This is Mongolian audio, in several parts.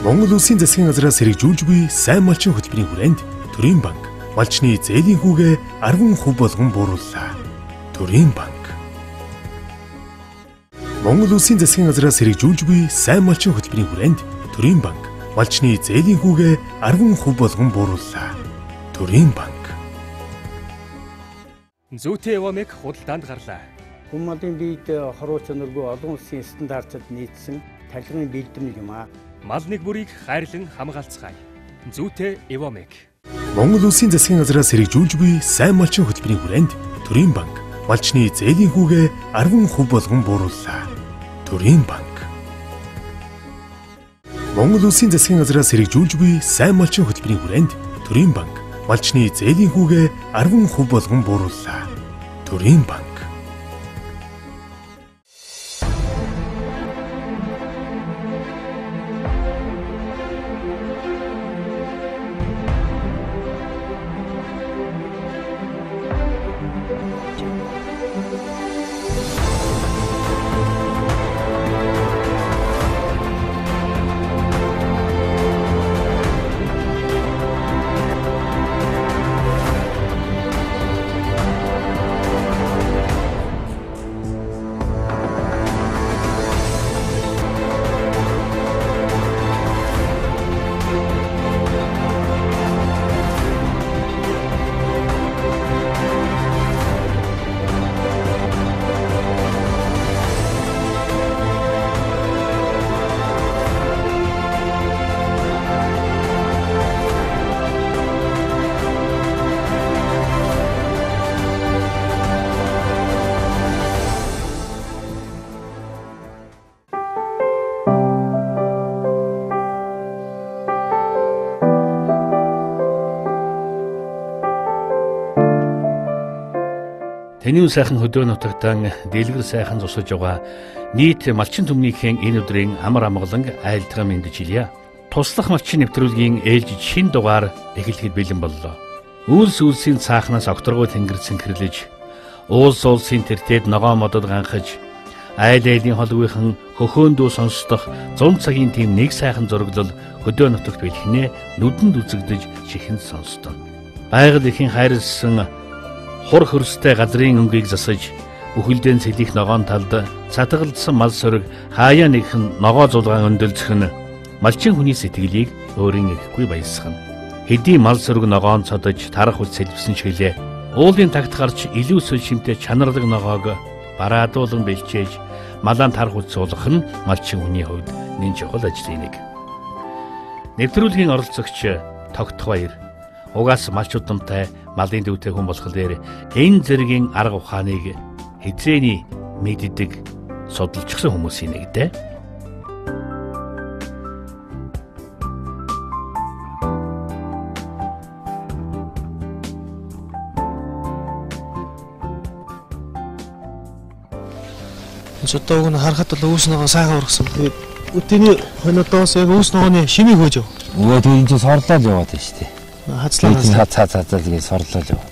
Монгол Улсын засгийн газраас хэрэгжүүлж буй сайн малчин хөтөлбөрийн хүрээнд Төрийн банк малчны зээлийн хүүгээ 10% болгон буурууллаа. Төрийн банк. Монгол Улсын засгийн газраас хэрэгжүүлж буй сайн малчин хөтөлбөрийн хүрээнд Төрийн банк малчны зээлийн хүүгээ 10% болгон буурууллаа. Төрийн банк. Зүйтэй Эвамек худалдаанд гарлаа. Хүн малын биед хоруу чанаргүй олон улсын стандартад нийцсэн тархины бэлтгэл юм аа. Малны бүрийг хайрлан хамгаалцгаая. Зүйтэй Эвамек. Монгол Улсын засгийн газраас хэрэгжүүлж буй сайн малчин хөтөлбөрийн хүрээнд Төрийн банк малчны зээлийн хүүгээ 10% болгон буурууллаа. Төрийн банк. Монгол Улсын засгийн газраас хэрэгжүүлж буй сайн малчин хөтөлбөрийн хүрээнд Төрийн банк малчны зээлийн хүүгээ 10% болгон буурууллаа. Төрийн банк. Таны сайхан хөдөө нутагтан дэлгэр сайхан зусаж байгаа нийт малчин түмнийхэн энэ өдрийн амар амгалан айлтгаа мэндэж хэлье. Туслах малчин нэвтрүүлгийн ээлжид шин дугаар эхлэхэд бэлэн боллоо. Үйлс үйлсийн цаахнаас огторгой тэнгэрсэн хэрлэж, уулс улсын тэртээд ногоо модод ганхаж, айл айлын холгүйхан хөхөөндөө сонсдох 100 цагийн тийм нэг сайхан зураглал хөдөө нутагт бэлхнээ нүдэнд үзэгдэж чихэнд сонсдоо. Байгаль ихийн хайрлсан хур хөрстэй газрын өнгийг засаж, бүхэлдэн цэлих ногоон талд цатгалдсан мал сөрөг хаяа нэгхэн ногоо зулгаан өндөлцөх нь малчин хүний сэтгэлийг өөрийн ихгүй баясгана. Хэдий мал сөрөг ногоон цодож тарах үл сэлбсэн шилээ. Уулын тагт гарч илүү сүл шимтэй чанарлаг ногоог бараадуулан бэлчээж малаан тарах үл суулгах нь малчин хүний хувьд нэн чухал ажлын нэг. Нэвтрүүлгийн оролцогч Тогтх Баяр угаас малч удамтай малын дүүтэй хүн болох дээр энэ зэргийн арга ухааныг хизээний мэддэг судалчихсан хүмүүсийн нэг дээ. Чөтөөг нь харахад л үүс ногоо сайхан ургасан. Өдөөний хонодоос яг үүс ногооны шимийг хөөж яв. Өө тийм ч сорлол яваад байна шүү дээ. Хацлаа цаацаа тэгээ сорлол яв.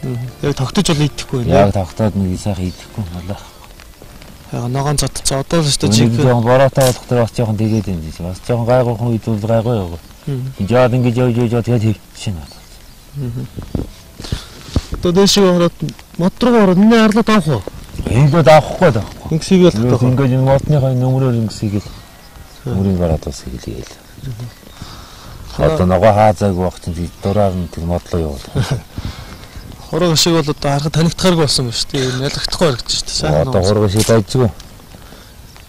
Яг тогтож бол идэхгүй байна. Яг тогтоод нэг сайхан идэхгүй болоо. Яг ногоон цодцоо одоо л шүү дээ чиг. Бороотой болох дээр бас жоохон тэгээд юм шиг. Бас жоохон гайгуухан үед бол гайгүй яв. Жаад ингэж явж тэгээд хийчихнэ. Одоо дэшиг ороод мотороо ороод энэ арлаад авах уу? Энд авахгүй даа. Ингэсийг л татах. Ингэж энэ мотныхаа нөмрөөр ингэсийг л нөмрийн гараад бас хийгээл. Одоо ногоо хаазааг багчсан дураар нь тэр модлоо явуул. Хорог шиг бол одоо харахад танигдахааргүй болсон байна шүү дээ. Энэ ялагдахгүй харагдаж шүү дээ. Сайн. Одоо хорог шиг дайжгүй.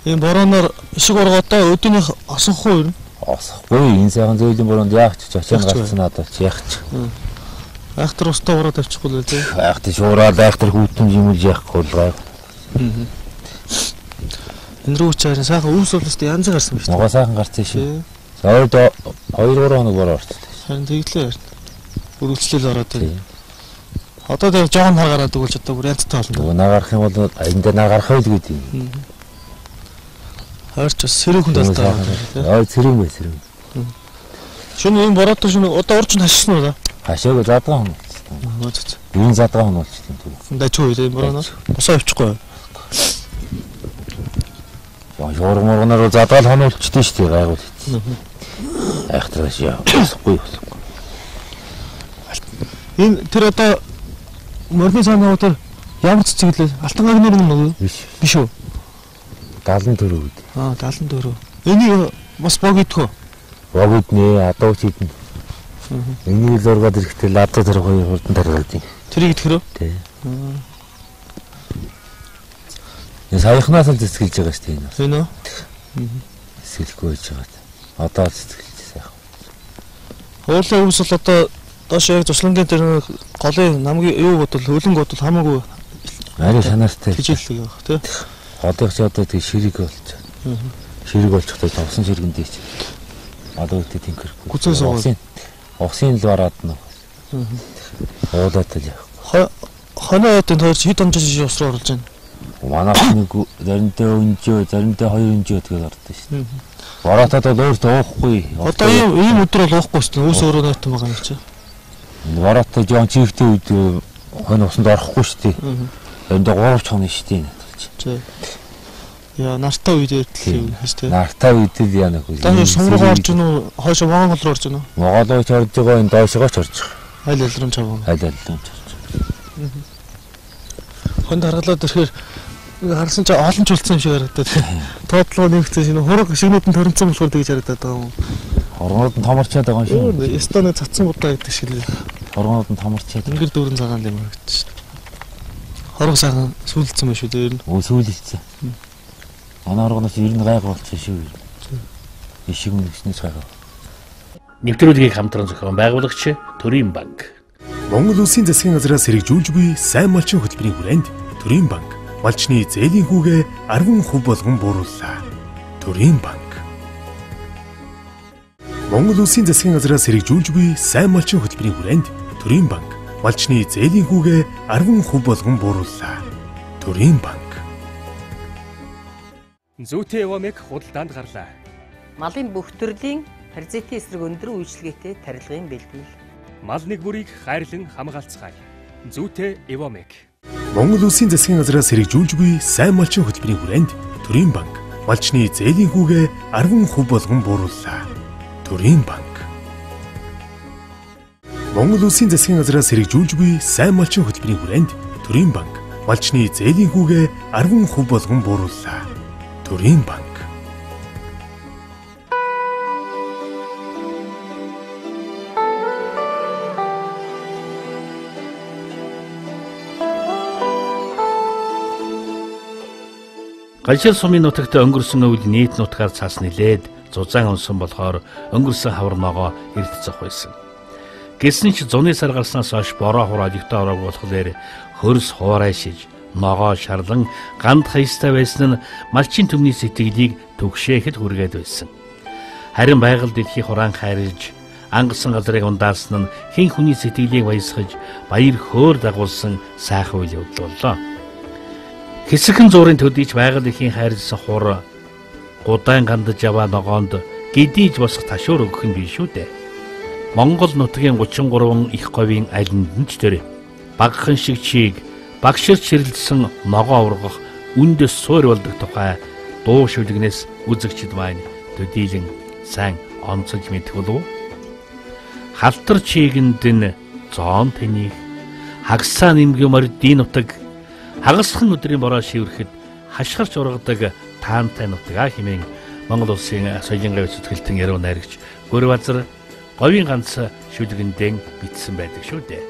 Энэ бороноор ишиг оргодоо өдөөнийх осохгүй юу? Осохгүй. Энэ сайхан зөөлөн бороонд яах ч очиан гарцсан надад ч яах ч. Айхтар устаа ороод авчихгүй л дээ. Айхтар шуураад айхтар хүүтэн юмж яахгүй л гай. Энэ рүү чаар сайхан үүс болоос янз гарсан байна шүү дээ. Ногоо сайхан гарсан шүү. Ойд 2-3 хоног бороо орсон. Харин тэглээ. Үргэлжлэл ороод байна. Одоо тэр жоон харгараад өгүүлж одоо бүр янзтай болно. Нагарах юм бол энд нагарах байл гэдэг юм. Хойрч бас сэрүүхэн тастай. Ой сэрүүн бай сэрүүн. Шөнө энэ бороотой шөнө одоо урж нь хашсан уу да? Хашааг задгаа хоног. Энэ задгаа хоног болчихсон тийм. Эндээ чүү ийм бороо. Босоо авчихгүй. Журморгоноор задгаал хоногчдээ шүү дээ гайгүй. Айхтраас яахгүй. Энэ тэр одоо морины цаанаа тэр ямар цэцэглээ? Алтан агнаар юм уу? Биш үү? 74 үед. 74. Энийг бас богидхөө. Богиднээ адууч хийдэн. Энийг л ургаад ирэхдээ ладуу тэр хоёр хурдан таргалдیں۔ Тэрийг идэхрөө? Тий. Энэ саяхнаас л цэцгэлж байгаа шүү дээ энэ. Энэ үү? Цэцгэлгүй байж байгаа. Одоо цэцгэлж сайхан. Хуулын өвс бол одоо доош яг туслангийн тэр голын намгийн юу бодвол хөлөнгө бодвол хамаагүй ари санаартай хичээллэг явах тий. Одоо ч одоо тэг ширэг болж. Ширэг болчихтой тавсан ширгэн дээч. Одоо үтэ тэнхэрхгүй. Гүцээс Угсын л бараад нь. Уулаад л яах. Хоноо ятын тойрч хэд онжиж ус руу оруулж байна. Манайх нэг заримдаа өнжөө, заримдаа 2 өнжөө гэдгээр ордог шүү дээ. Бараатад бол өөртөө уухгүй. Одоо ийм өдөр бол уухгүй шүү дээ. Ус өөрөө найтан байгаа юм чи. Бараатад жоон чивтэй үед хонь усанд орохгүй шүү дээ. Энд 3 чоны шүү дээ. Тий. Яа, нартай үед ярил юм шүү дээ. Нартай үед л яа нөх. Одоо сум руу орж гин үү? Хойшоо Монгол руу орж гин үү? Монгол руу орж байгаа энэ доошогоо ч орж байгаа. Айл алрын чаваа. Айл алрын ч орж байгаа. Хонд харгалаад ирэхээр харсан чи олон ч үлдсэн юм шиг харагдаад. Тоотлоо нэгцсэн шинэ хураг шигнүүд нь торнцсон болохоор тэгж харагдаад байгаа юм. Хоргонууд нь томорчаад байгаа юм шиг. Эстоны цацсан удаа гэдэг шиг л. Хоргонууд нь томорчаад. Ингээд дөрөн цагаан юм харагдаж шүү дээ. Хорог сайхан сүлдсэн байх шүү дээ ер нь. Өө сүлдсэн. Манай хоргоноос ер нь гайг болчихсон шүү. Ишиг мөнгөснөөс гайг. Нэвтрүүлгийг хамтран зохион байгуулагч Төрийн банк. Монгол Улсын засгийн газраас хэрэгжүүлж буй сайн малчин хөтөлбөрийн хүрээнд Төрийн банк малчны зээлийн хүүгээ 10% болгон буурууллаа. Төрийн банк. Монгол Улсын засгийн газраас хэрэгжүүлж буй сайн малчин хөтөлбөрийн хүрээнд Төрийн банк малчны зээлийн хүүгээ 10% болгон буурууллаа. Төрийн банк. Зүйтэй Эвомек худалдаанд гарлаа. Малын бүх төрлийн паразитын эсрэг өндөр үйлчлэгээтэй тарилгын бэлтгэл. Мал нэг бүрийг хайрлан хамгаалцгаая. Зүйтэй Эвомек. Монгол Улсын засгийн газраас хэрэгжүүлж буй сайн малчин хөтөлбөрийн хүрээнд Төрийн банк малчны зээлийн хүүгээ 10% болгон буурууллаа. Төрийн банк. Монгол Улсын засгийн газраас хэрэгжүүлж буй сайн малчин хөтөлбөрийн хүрээнд Төрийн банк малчны зээлийн хүүгээ 10% болгон буурууллаа. Төрийн банк. Ганшил сумын нутагт өнгөрсөн үйл нийт нутгаар цаас нилээд зузаан унсан болохоор өнгөрсөн хавар ногоо эрдцэх байсан. Гэсэн ч зуны сар гарснаас хойш бороо хурааж ихтэй ороог болохоор хөрс хуурайшиж ногоо шарлан ганд хаястай байсан нь малчин төмний сэтгэлийг түгшээхэд хүргээд байсан. Харин байгаль дэлхий хураан хайрлж ангасан газрыг ундаасан нь хэн хүний сэтгэлийг баясгаж баяр хөөр дагуулсан сайхан үйл явдал боллоо. Хэсэгэн зуурын төдийч байгаль дэлхийн хайрлсан хур гудаан гандаж яваа ногоонд гидийж босох ташуур өгөх нь биш шүү дээ. Монгол нутгийн 33 их говийн алинд нь ч тэр багахан шиг чийг багширч ширэлсэн ногоо ургах үндэс суур болдог тухай дуу шүлгнээс үзэгчд маань төдийлөн сайн онцолж мэдэх болов. Халтар чигэнд нь зоон тэнийг хагсаа нэмгэмөр дийн нутаг хагасхан өдрийн бороо шиврэхэд хашгирч ургадаг таантай нутгаа хэмээн Монгол улсын соёлын гавь зүтгэлтэн яруу найрагч Гөрбазар говийн ганц шүлгэндэн бичсэн байдаг шүү дээ.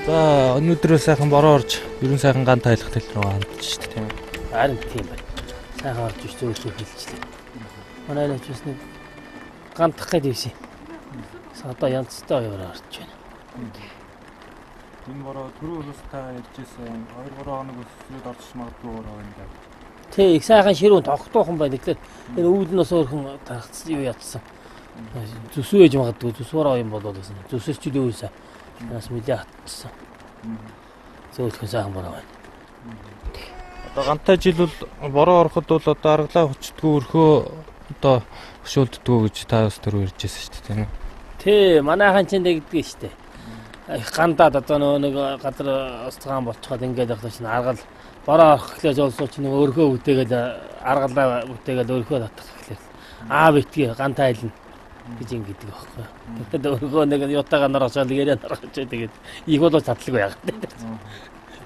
За өнөөдрөө сайхан бороо орж ерөн сайхан гант тайлах тал руу хандж шүү дээ тийм үү? Харин тийм байна. Сайхан орж ич зөөлхөө хэлчихлээ. Манай нэг ч нэг гандах гэдэг юм. Одоо янзтай оёроо орж байна. Энэ бороо түрүү та ярьжсэн 2-3 хоног өсвөд орж магадгүй бороо байна даа. Тэг их сайхан ширүүн тогтоохон байна. Тэгэхээр энэ үүднээс өөрхөн тархацсан юу ятсан. Зүсвэж магадгүй зүсвэраа юм болоод байсан. Зүсэрч юу юусаа. Нас мэдээ хатсан. Зөөлхөө сайхан бороо байна. Одоо гантай жил бол бороо ороход бол одоо аргалаа хүчтгүү өрхөө одоо хөшөөлддгүү гэж та бас түрүү ярьжсэн шүү дээ тийм үү? Тий, манайхан ч ингэдэг шүү дээ. гандаад одоо нэг газар устгаан болчиход ингээд явах чинь аргал бороо орхлоо жолсоо чинь өөрхөө бүтээгээд аргалаа бүтээгээд өөрхөө татах гэхлээр аав итгий ган тайлна гэж ингэдэг байхгүй. Тэгээд өөрхөө нэг ютаага нарахчаал гэрээ нарахч тэгээд их бол татлаг байгаад.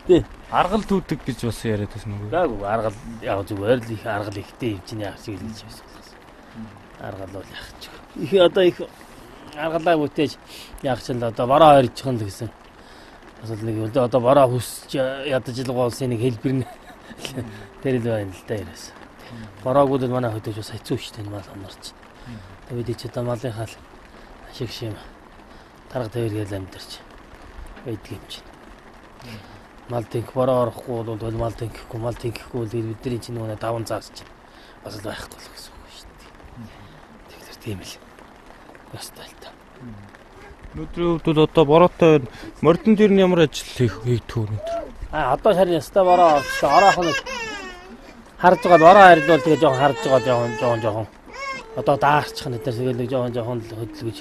Тий. Аргал түүдэг гэж бас яриад байсан үгүй. Гаагүй аргал яг зүгээр л их аргал ихтэй юм чинь яах шиг л гэж байсан. Аргал бол яах ч. Их одоо их аргалаа бүтээж яах ч л одоо бороо ойрчих нь гэсэн. Бас нэг одоо бороо хүсч ядаж илгоо улсын нэг хэлбэр нь тэр л байна л да яриас. Бороогууд манай хөдөөж бас хэцүү штэй мал амарч. Тэгээд ч одоо малынхаа ашиг шим тарга тавиргээл амьдэрч байдаг юм чинь. Мал тэнх бороо орохгүй бол мал тэнхэхгүй мал тэнхэхгүй бидний чинь нөгөө 5 цаас чинь бас л байхгүй л гэсэн үг шүү дээ. Тэгэхээр тийм л ястай л та. Өнөөдрийн хувьд бол одоо бороотой мордон дээр нь ямар ажил хийдэг өнөөдөр? Одоо шарын ястай бороо ороохон харж байгаа бороо харилбал тэгээ жоохон харж байгаа жоохон одоо даарчих нь дээр тэгээд нэг жоохон л хөдөлгөж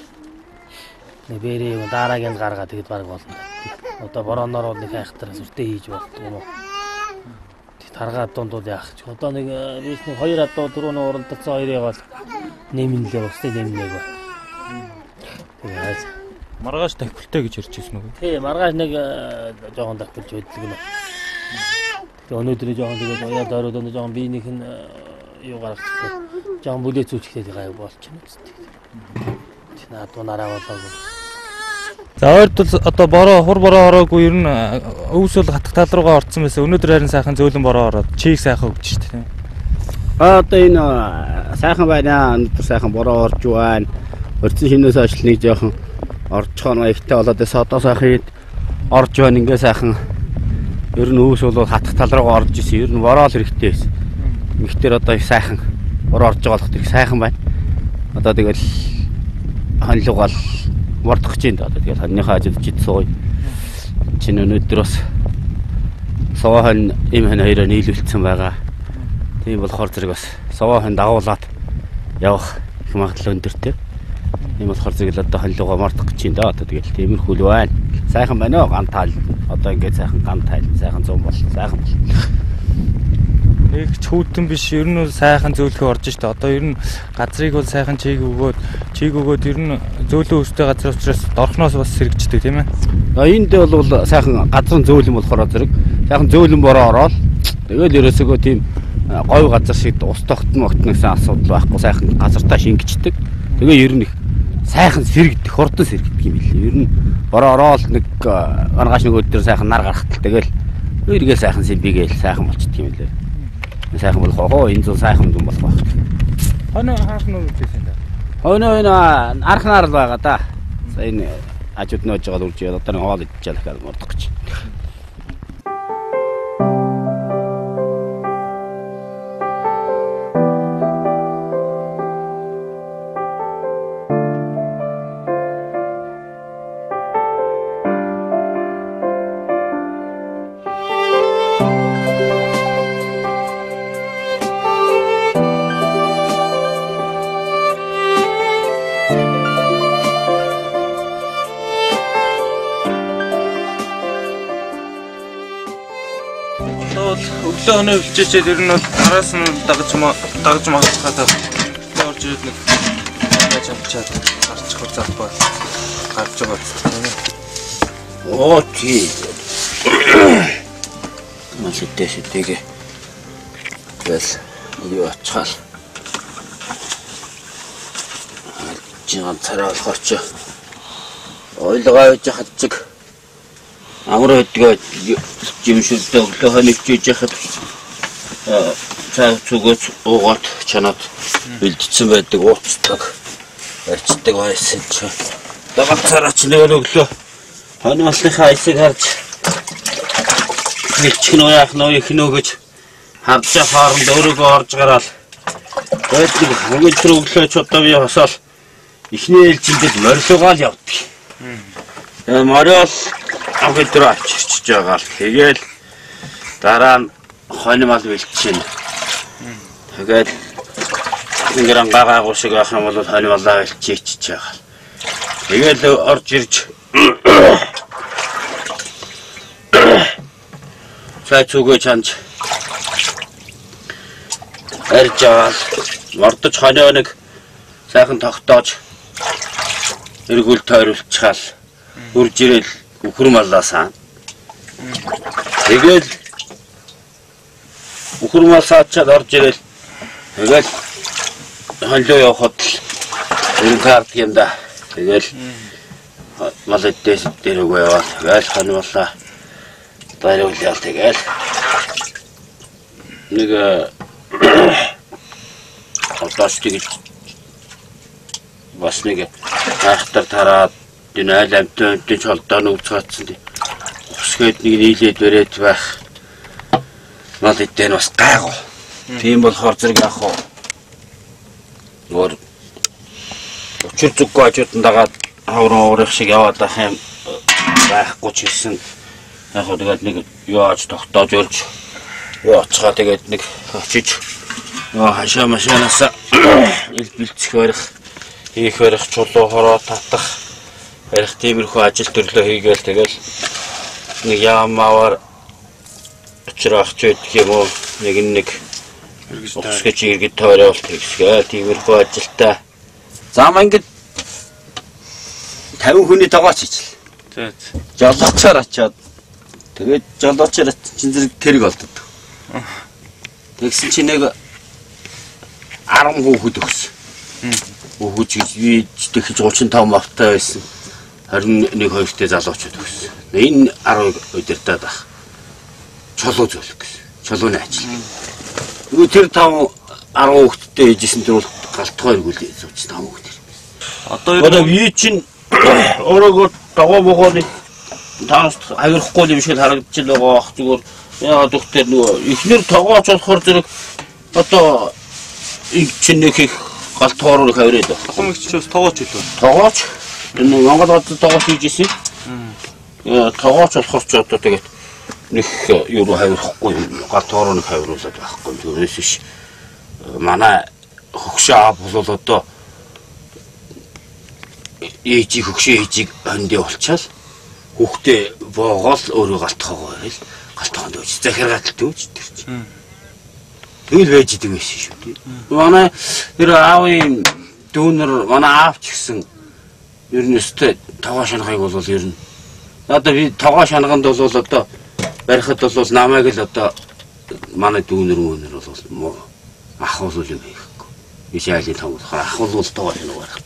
нэг бэрээ дараагийн гаргаа тэгээд баг болно. Одоо борооноор бол нэг хайхтараас үртэй хийж болдог юм уу? Таргаа дундууд яах ч. Одоо нэг биш нэг 2 адуу дөрөв уралдсан хоёрыг бол нэмнэлээ устай нэмнээг ба. Тэгээд маргааш давхилтай гэж ярьж ирсэн үү? Тий, маргааш нэг жоохон давхилж хөдлөг юм. Тэгээд өнөөдөр жоохон тэгээд уяа дөрөв өнөө жоохон биенийх нь юу гаргачихсан. Жоохон бүлээ зүүчтэй гай болчихно үстэй. Тий, адуу нараа болоогүй. За ойрд бол одоо бороо хур бороо ороогүй ер нь өвс бол хатах тал руугаа орцсон байсан. Өнөөдөр харин сайхан зөөлөн бороо ороод чийг сайхан өгч шүү дээ. Одоо энэ сайхан байна. Өнөөдөр сайхан бороо орж байна. Өрцөн шинээс хойш нэг жоохон орчхон маягтай болоод эс одоо сайхан орж байна. Ингээ сайхан ер нь өвс бол хатах тал руугаа орж исэн. Ер нь бороо л хэрэгтэй байсан. Ингэхтэр одоо их сайхан бороо орж байгаа болоход их сайхан байна. Одоо тэгэл ханилугаал мордох чинь даа. Тэгээд ханьныхаа ажил жидсууй. Чин өнөөдөр бас совоохон им хэн хоёроо нийлүүлсэн байгаа. Тийм болохоор зэрэг бас совоохон дагуулад явах их магадлал өндөртэй. Тийм болохоор зэрэг л одоо ханилугаа мордох гэж чинь даа. Одоо тэгээд тиймэрхүү л байна. Сайхан байна уу? Ган таал. Одоо ингээд сайхан ган таал, сайхан зам бол сайхан бол. Нэг ч хүүтэн биш ер нь сайхан зөөлхөө орж штэ. Одоо ер нь газрыг бол сайхан чийг өгөөд ер нь зөөлөн өстэй газар учраас дорхноос бас сэргждэг тийм ээ. Энд бол сайхан газар зөөлөн болохоор зэрэг сайхан зөөлөн бороо ороод тэгэл ерөөсөө тийм говь газар шиг ус тогтно гэсэн асуудал байхгүй сайхан газартаа шингэждэг. Тэгээ ер нь их сайхан сэргдэх, хурдан сэргдэх юм билээ. Ер нь бороо ороод нэг маргааш нэг өдөр сайхан нар гарахтал тэгэл эргээ сайхан сэмбигээл сайхан болчихдөг юм билээ. Сайхан болох оо энэ зүүн сайхан юм болох байх. Хоноо хаах нь үжсэн да. Хоноо энэ архнаар л байгаа да. Энэ ажууд нөөж байгаа үржээ одоо нэг хоол идчихэл дахиад мордох гэж. Өглөө хоноо хилчээчээд ер нь бол араас нь дагж магадхаад орж ирээд нэг яаж авчаад гарчих залбаа гарч байгаа тийм ээ. Оо тий. Машитэштэйгээ. Тэгэл юу ачаал. Жин цараа болохоор ойлгоо явж хад чиг амар өдгөө жимшилтэй өглөө хоног хийж яхад цаа зүгөөс уугаад чанаад бэлдсэн байдаг ууцдаг арчдаг байсан чи дагалцаараач нэг өглөө хоноослынхаа айсыг харж нэгч нь яах нөө их нөгөж харж харонд өөрийгөө орж гараал байдаг өглөө өглөө ч одоо би хасаал ихний ээлжиндээ морилгоол явдаг. Морил авъятроо авчирч байгаа л тэгэл дараа нь хоньмал бэлтчихээн. Тэгээд ингэрэн гаагаагүй шиг байх юм бол хоньмалаа бэлтчихэж байгаа. Тэгэл орж ирж цүгээ чанж арьжаал мордож хоноо нэг сайхан тогтоож эргүүл тойруулчихал үрж ирэл үхэр маллаасаа тэгэл үхэр малсаачаад орж ирэл тэгэл хонлоо явахад энэ карт юм да тэгэл мал эдээс дэрэгөө яваад тэгэл хонволаа байруулъя тэгэл нэг одоос тэгж бас нэг хайхтар тараад энэ айл амтны чолдоо нүцгаацсан тий усгээд нэг нийлээд өрөөд байх мал эдэн бас гайгүй тийм болохоор зэрэг яах вэ өөр өчир зүггүй ажуудан дагаад хаврын уурах шиг яваад ах юм байхгүй ч гэсэн яг хөө тэгээд нэг яаж тогтоож өрж яацгаа тэгээд нэг очиж хашаа машинаас ил бэлцэх барих хийх барих чулуу хороо татах барих тиймэрхүү ажил төрлөө хийгээл тэгэл нэг яамаар очрах ч гэдэг юм уу нэг усгэж иргэд тойрол тэгсгээ тиймэрхүү ажилтаа зам ингээд 50 хүний тогооч хийчихлээ. Жолоочоор очиод тэгээд жолоочоор чинь зэрэг тэрэг олдод. Тэгсэн чинь нэг 10 хүүхэд өгсөн. Хүүхэд гэж тэгж 35 мавтай байсан. 21 2-тэй залуучууд өгсөн. Энэ 10 удирдаад байх. Чулуу зөвлөх гэсэн. Чулууны ажил. Нөгөө тэр 5 10 хүүхэдтэй ээжсэн зүйл галтгой эргүүл зүүч 5 хүүхэд. Одоо би чинь өөрөөр тогоо бохооны тааш авирахгүй юм шиг харагдаж байгаа ах зүгээр яа доктор нөгөө ихнэр тогооч болохоор зэрэг одоо чинь нэг их галтгоор их авирээд байна. Ахмагч ч бас тогооч илүү. Тогооч энэ Монгол улсад тогооч хийжсэн. Тогооч болохоор ч одоо тэгээд нэг юу хавирахгүй галтгоор нэг хавируулаад байхгүй тэрээс биш. Манай хөгшөө бол одоо ээжийг хөгшөө ээжийг хондоо болчаал хүүхдээ боогоол өөрөө галтхаагаа байл галтхаанд өгч захиргаалт өгч тэр чинь тэгэл байж идэг байсан шүү дээ. Манай тэр аавын дүүнэр манай аав ч гэсэн ер нь өстэй тогоо шанахыг бол ер нь одоо би тогоо шанаханд бол одоо барихад бол намайг л одоо манай дүүнэр бол ах бол юм хийхгүй. Би шайлын том болохоор ах бол тогоо шанах барах.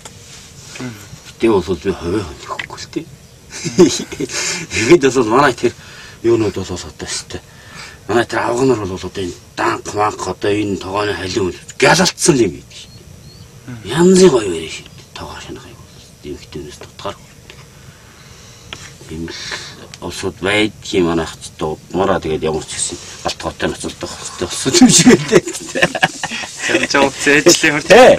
Тэ бол би ховөө хөхгүй л тий. Тэгээд бол манай тэр юунууд бол одоо өстэй. Манай тэр авганар бол одоо энэ данк манк одоо энэ тогооны халин галалтсан юм гэдэг шүү дээ. Янзын гоё байна шүү дээ. Тогоо шанахыг бол дэмхтэнээс тутгаар. Ийм осод байдгийн манайх ч дуудмараа тэгээд ямар ч гэсэн галтгоотой ноцолдох болсон юм шиг байлээ. Чамд зээжлээ хөртэй.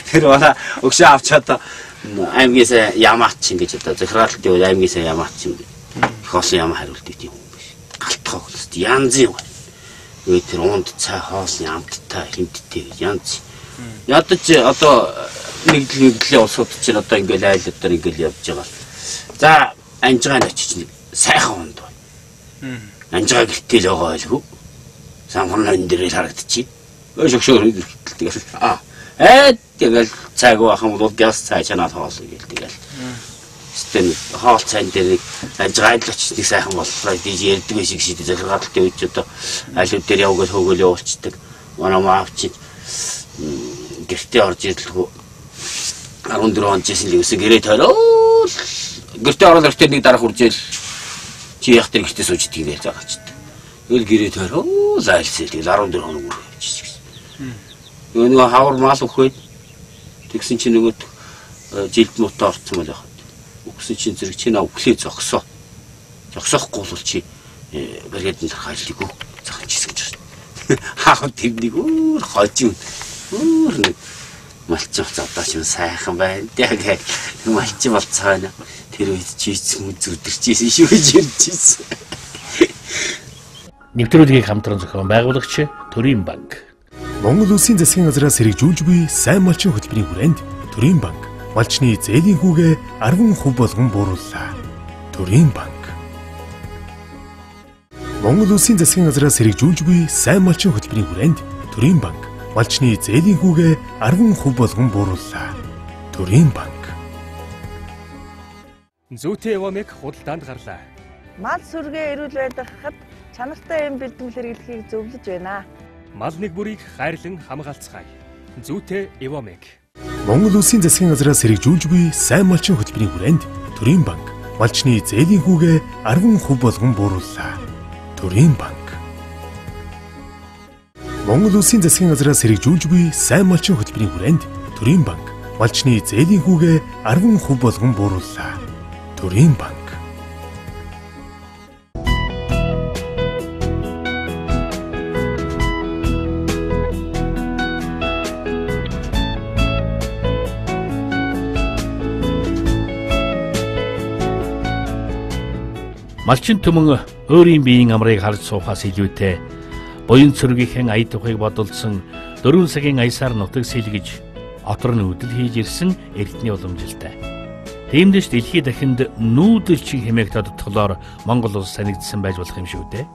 Тэр манай өгшөө авчаад аймгээс ямаач ингэж одоо захиргаалт юу аймгээс ямаач юм. Их олон юм хариулт гэдэг юм биш. Галтгоо хөст янзын гоё. Өө тэр унд цай хоос ямттай хинттэй янз. Ядаж одоо нэг л улсууд чинь одоо ингээл айлууд дээр ингээл явж байгаа. За анжгаан очиж нэг сайхан унд байна. Анжгаа гэртэл байгаа байлгүй. Самхарны энэ дээр харагдчих. Өө шогшоо тэгэл тэгэл цайг бахан бол газ цай чанаад хоолоо гээл тэгэл. Стэн хоол цайн дээр нэг анжгаалч нэг сайхан боллоо гэж ярьдаг шиг шийдэ захиргаалтын үед одоо айлууд дээр явгал хөөгөл явуулцдаг. Манай маавч гэртээ орж ирлгүй 14 он жисэн л өсө гэрээ тойрол гэртээ орол гэртээ нэг дараа хурж ил чи яг тэр гэртээ сууж идэх нэр заагачдаг. Тэгэл гэрээ тойрол айлсэл тэгэл 14 хоног үргэлж явчихсан. Нөгөө хавар мал өгөхөд тэгсэн чинь нөгөө жилд муутай орцсон мөл яах. Өгсөн чинь зэрэг чи наа өглөө зогсоо. Зогсоохгүй бол чи баргээд нь хайлтыг захиж гэж байна. Хаав тэрнийг өөр хожим өөр нэг малчин цаадаач юм сайхан байна. Яг малчин болцоона. Тэр үед чи зүрдэрчээсэн шүү гэж ярьжсэн. Нэвтрүүлгийг хамтран зохион байгуулагч Төрийн банк. Монгол Улсын засгийн газраас хэрэгжүүлж буй сайн малчин хөтөлбөрийн хүрээнд Төрийн банк малчны зээлийн хүүгээ 10% болгон буурууллаа. Төрийн банк. Монгол Улсын засгийн газраас хэрэгжүүлж буй сайн малчин хөтөлбөрийн хүрээнд Төрийн банк малчны зээлийн хүүгээ 10% болгон буурууллаа. Төрийн банк. Зүйтэй Эвомек худалдаанд гарлаа. Мал сүргээ эрүүл байдгахад чанартай эм бэлтгэл хэрэглэхийг зөвлөж байна. Мал нэг бүрийг хайрлан хамгаалцгаая. Зүйтэй Эвомек. Монгол Улсын засгийн газраас хэрэгжүүлж буй сайн малчин хөтөлбөрийн хүрээнд Төрийн банк малчны зээлийн хүүгээ 10% болгон буурууллаа. Төрийн банк. Монгол Улсын засгийн газраас хэрэгжүүлж буй сайн малчин хөтөлбөрийн хүрээнд Төрийн банк малчны зээлийн хүүгээ 10% болгон буурууллаа. Төрийн банк. Малчин түмэн өөрийн биеийн амрыг харж суухаас илүүтэй буян цэргийнхэн ая тухайг бодолсон 4 цагийн аясаар нутаг сэлгэж отор нүүдэл хийж ирсэн эрдэнэ уламжилтай. Тиймдээс дэлхийд дахинд нүүдэлчин хэмээх тодтголоор Монгол улс санагдсан байж болох юм шүү дээ.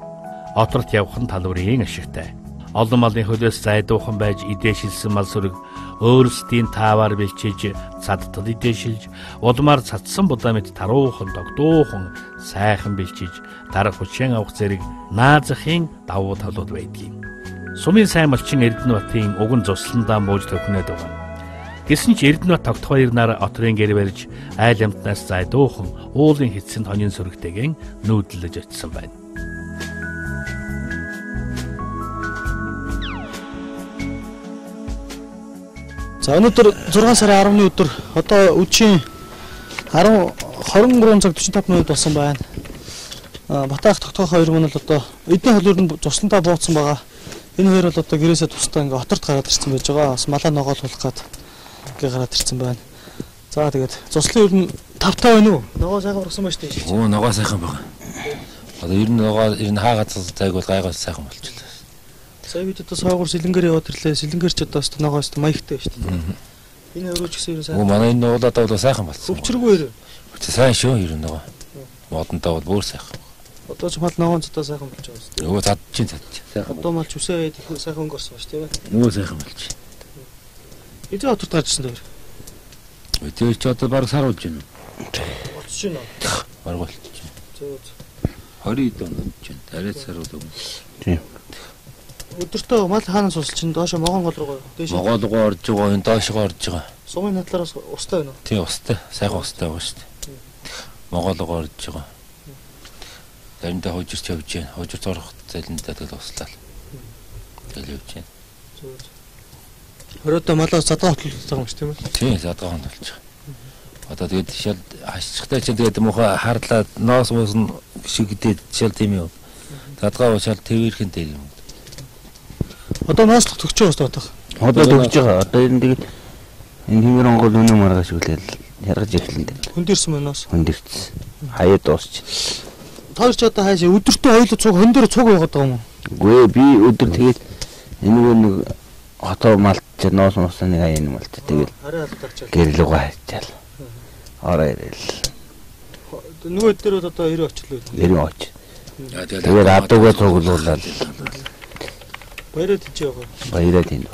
Оторт явах нь талбарын ашигтай. Олон малын хөлөөс зайдуухан байж идээшилсэн мал сүрэг өөрсдийн тааваар бэлчиж цадтал идээшилж улмаар цадсан будаа мэт таруухан тогтуухан сайхан бэлчиж дарах хүчээр авах зэрэг наазахын давуу талууд байдгийг. Сумын сайн малчин Эрдэнэ батын уг нь цусландаа бууж төвхнөд байгаа. Гэсэн ч Эрдэнэ бат тогтхоо ирнаар отрын гэр барьж айл амтнаас зайдуухан уулын хитсэн тонын сүрэгтэйгэн нүүдлэж очсон байна. За өнөөдөр 6 сарын 10-ны өдөр одоо үдшийн 23 цаг 45 минут болсон байна. Батаах тогтоох хоёр мөн л одоо эдний холиор нь цуслантаа бууцсан байгаа. Энэ хоёр бол одоо гэрээсээ тусдаа ингээ оторт гараад ирсэн байж байгаа. Бас малаа ногоолуулах гээд ингээ гараад ирсэн байна. За тэгээд цуслын ер нь 5 байна уу? Ногоо сайхан ургасан байна шүү дээ. Оо ногоо сайхан байна. Одоо ер нь ногоо хаагаад зайг бол гайгаас сайхан болчихлоо. Сая бид одоо саагур сэлэнгээр яваад ирлээ. Сэлэнгэр ч одоо ногоос маягтай шүү дээ. Энэ өрөөч гэсэн ерөн сайхан. Оо манай энэ уулаад бол сайхан болсон. Өвчргүй ерөө. Сайн шүү ер нь ногоо. Модонтой бол бүр сайхан. Одоо ч мал ногоон цодоо сайхан болж байгаа шүү дээ. Өө цадчин. Сайхан. Одоо мал чүсээ их сайхан өнгөрсөн ба шүү дээ. Нөгөө сайхан болж. Эдээ хотод гарчсан дээр. Эдээ ч одоо баг сар болж байна. Болчих нь. Баг болчих. Зөө. 20 дон болж байна. Арай сар бол өгнө. Тийм. Өдөртөө мал хаанаас усалж ин доошо могон гол руу дээш. Могол руу орж байгаа, энэ доошоо орж байгаа. Сумын надлаараас устай байна уу? Тийм устай. Сайхан устай байгаа шүү дээ. Могол руу орж байгаа. Заримдаа хожирч явж байна. Хожирч орох зайландаа тэгэл услаа. Тэгэл явж байна. Хөрөөдөө малаас задгаа хотлуулж байгаа юм шүү тийм ээ? Тийм, задгаа хотлуулж байгаа. Одоо тэгээд шал хашчихтай чинь тэгээд муухай харлаад ноос уусна шиг гэдэг шал тийм юм. Задгаа уушаал тэрвэрхэн дээр юм. Одоо ноос төгч байгаа байна. Одоо төгж байгаа. Одоо ер нь тэгээд энэ хэмээр онгол өнөө маргаш үлээл яргаж эхлэн дээ. Хөндөрсөн мөнөөс. Хөндөрсөн. Хаяа дуусч. Тойрч одоо хайшаа өдөртөө хоёул цуг хөндөр цуг байгаад байгаа юм уу? Үгүй би өдөр тэгээд энэ нэг хотоо малч ноос мосны нэг аян малч тэгээд гэрэл угаа хайчаал. Ороо ирэл. Нөгөө дээр бол одоо 90 очлоо. 90 оч. Тэгээд адуугаа цуглуулаад баяраа тийч яваа. Баяраа тийм.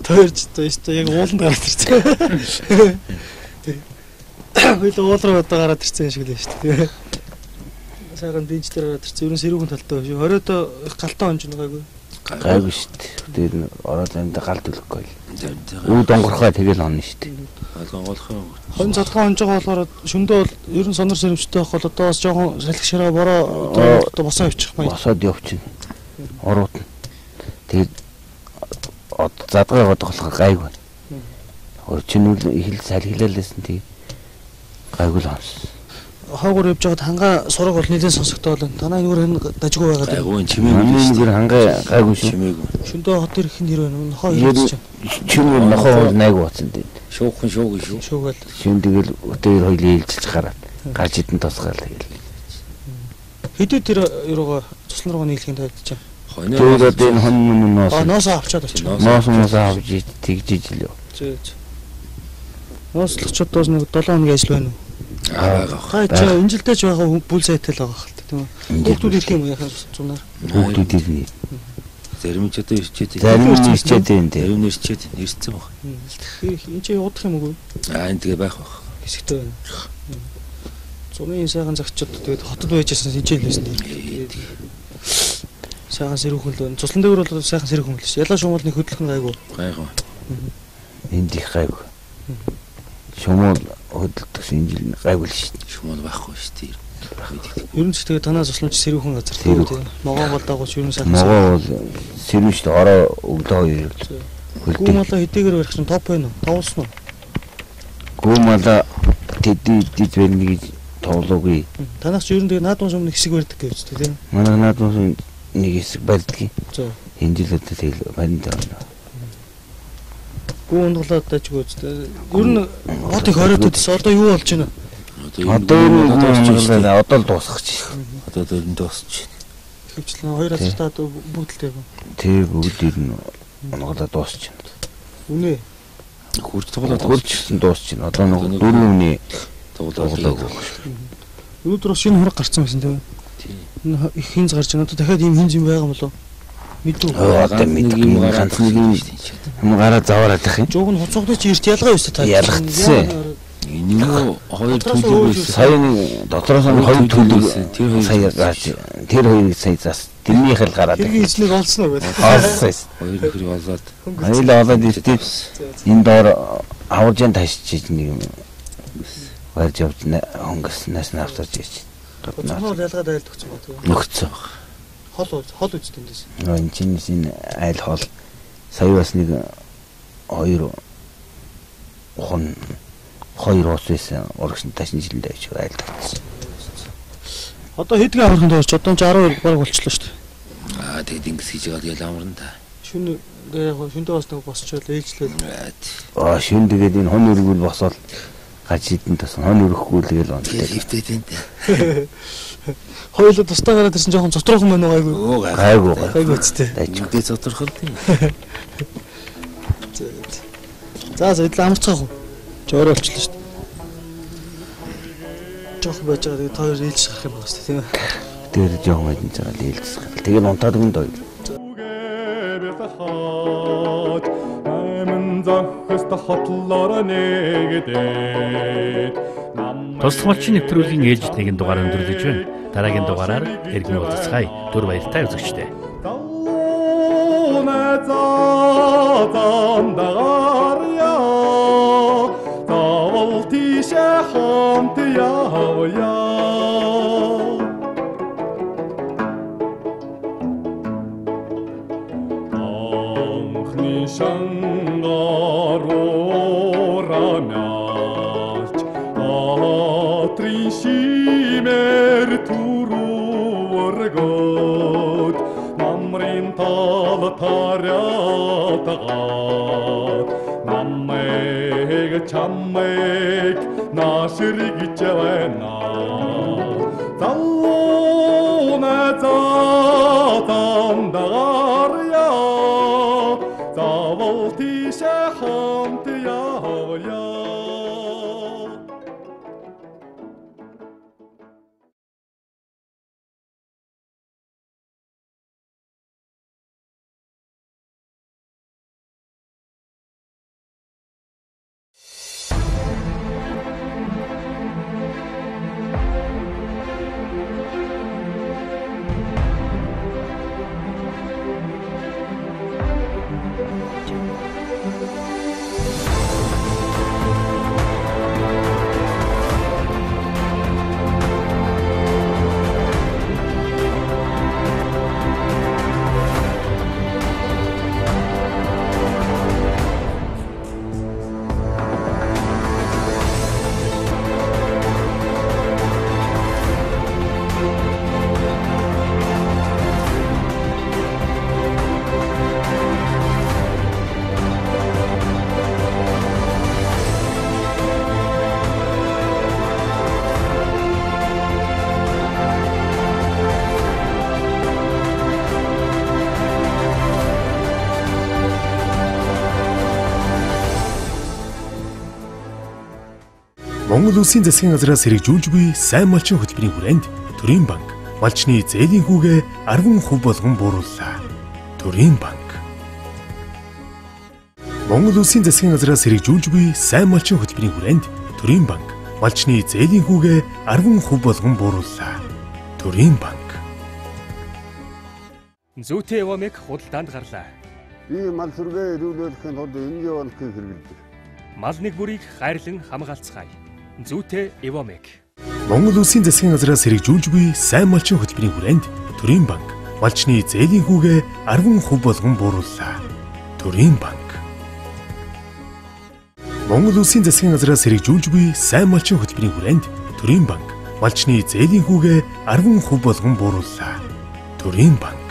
Тойрч одоо яг ууланд гараад ирсэн. Хоёул уул руу одоо гараад ирсэн шиг л шүү дээ. Сайхан бинч дээр гараад ирсэн. Ерөн сэрүүхэн талтай шүү. Хориодоо галтаа онж байгаагүй. Гайгүй шүү дээ. Тэгээд ороод энэ галт төлөхгүй. Үүд онгорхоо тэгэл онно шүү дээ. Онгорхоо. Хон задгаа онж байгаа болохоор шөндөө бол ерөн сонор сэрэмжтэй байх бол одоо бас жоохон салхи шараа бороо одоо босоо явчих маяг. Босоод явчихна. Орууд нь. Тэгээд задгаа бодох гайгүй. Орчин үл их л салхилаалсэн тэгээд гайгүй л онс. Хаагур явж байгаад хангаа сураг бол нэлээд сонсогдоо байна. Танаа нүгээр энэ дажгүй байгаад. Гайгүй чимээгүй нүгээр хангаа гайгүй чимээгүй. Шөндөө хот ирэх нь нэр байна. Нохоо ирж чинь. Чимээ нохоо найг бацсан дээ. Шуухан шуугүй шүү. Шуугаал. Шин тэгэл өтөр хоёул ээлжилж гараад гарч идэн тосгаал тэгэл. Хэдий тэр юугаа цуслан руу нийлэхийн тавьдчих. Тэгээд одоо энэ хон ноос. Ноос авчаад очив. Ноос авч тэгжиж л юу. Зөө. Нослогчдоос нэг 7 хоногийн ажил байна уу? Аа. Хаа чи энэ жилдээ ч байгаа бүл сайтай л байгаа хэлтэй тийм үү? Хүүхдүүд ирэх юм яхаа зунаар. Хүүхдүүд ирнэ. Зарим ч одоо ирчээд. Зарим нь ирчээд байна дээ. Зарим нь ирчээд ирсэн баг. Энд чи удах юм уу? Энд тэгээ байх баг. Хэсэгтэй байна. Зуны сайхан загчид тэгээд хотод байжсэн хичээлсэн тийм. Сайхан сэрүүхэн л цуслан дээр бол сайхан сэрүүхэн л ш. Ялаа шумуул нэг хөдлөхөн гайгүй. Гайгүй. Энд их гайгүй. Шумуул хөдлөлтөс энэ жил гайгүй л ш. Шумуул байхгүй ш тийм. Ер нь ч тэгээд танаа цусламж сэрүүхэн газар тийм. Могоо бол дагууч ер нь сайхан. Могоо бол сэрүүшт ороо өглөө хоёр. Гүмала хэдийгээр барих чинь топ байна уу? Товлсон уу? Гүмала тэд байна гэж тоглоогүй. Танаас ч ер нь тэгээд наадмын сумны хэсэг барьдаг гэж тийм. Манай наадмын нэг хэсэг барьдаг. Энэ жил одоо тэгэл барьд байна. Гүндлаад тажгүй үстэй. Ер нь хот их хориод байсан. Одоо юу болж байна? Одоо л дуусах чи. Одоо дөрөнд дуусч. Хөвчлэн хоёр азартаа одоо бүгд л тийм. Тэр бүгд ер нь оногдоо дуусч байна. Үнэ. Хурц тоглоод хурцсан дуусч байна. Одоо нэг дөрөвний тоглоод. Өнөөдөр шинэ хураг гарцсан байсан тийм. Энэ их хинз гарч байна. Одоо дахиад ийм хинз юм байгаа болов. Мэдүү. Одоо мэдгүй ганц нэг юм гараа заваарах юм. Жууг нь хуцагдаж ирт ялгаа байсан та. Ялгцсан. Нэг хоёр төлөв байсан. Сая нэг дотроос нь хоёр төлөв сая гарч. Тэр хоёрыг сая зас. Тэрнийх л гараад. Тэр эзнийг олсон уу гэдэг. Олсон. Хоёр нөхрийг олоод. Хоёул олоод иртээ энэ доор аваржин ташиж нэг юм. Барж явж хөнгөснөөс нь авсаж ирж. Цохол ялгаад айлд өгсөн ба тийм. Нөгцөө. Хол үстэн дэс. Энэ чинь энэ айл хол сая бас нэг хоёр ус байсан урагшин ташин жилдээ авч айл тавьсан. Одоо хэдэн аврахын доош одоо ч 12 баг болчихлоо шүү дээ. Тэгэд ингэс хийж байгаа ял амарна та. Шүн яг шүндээ бас нэг босчоод ээлжлээ. Шүн тэгээд энэ хон өргөл босоод гаж хитэн тас хон өрөхгүй л гээл он. Лифтэд энэ. Хоёулаа тустаа гараад ирсэн жоохон цотроохон байна уу гайгүй. Гайгүй үстэй. Дайчгүй цотрохол тийм. За эдл амарцгаах уу? Жоор болчихлоо шүү дээ. Жоохон байж байгаа тэгээд хоёр ээлж гарах юм байна шүү дээ тийм ээ. Тэр жоохон байж байгаа л ээлж гарах. Тэгээд унтаад өгөн дөө. Туслах малчин нэвтрүүлгийн ээлжид нэгэн дугаар өндөрлөж байна. Дараагийн дугаараар эргэн уулзцгаая. Түр баяртай үзэгчдээ. Чамайг наширгич байна. Залууна заатандаря. Завал тийшээ хамт явъя. Монгол Улсын засгийн газраас хэрэгжүүлж буй сайн малчин хөтөлбөрийн хүрээнд Төрийн банк малчны зээлийн хүүгээ 10% болгон буурууллаа. Төрийн банк. Монгол Улсын засгийн газраас хэрэгжүүлж буй сайн малчин хөтөлбөрийн хүрээнд Төрийн банк малчны зээлийн хүүгээ 10% болгон буурууллаа. Төрийн банк. Зүйтэй Эвомек худалдаанд гарлаа. Би мал сүргээ эрүүлүүлэхийн тулд энгийн банкыг хэрэглэдэг. Мал нэг бүрийг хайрлан хамгаалцгаая. Зүйтэй Эвомек. Монгол Улсын засгийн газраас хэрэгжүүлж буй сайн малчин хөтөлбөрийн хүрээнд Төрийн банк малчны зээлийн хүүгээ 10% болгон буурууллаа. Төрийн банк. Монгол Улсын засгийн газраас хэрэгжүүлж буй сайн малчин хөтөлбөрийн хүрээнд Төрийн банк малчны зээлийн хүүгээ 10% болгон буурууллаа. Төрийн банк.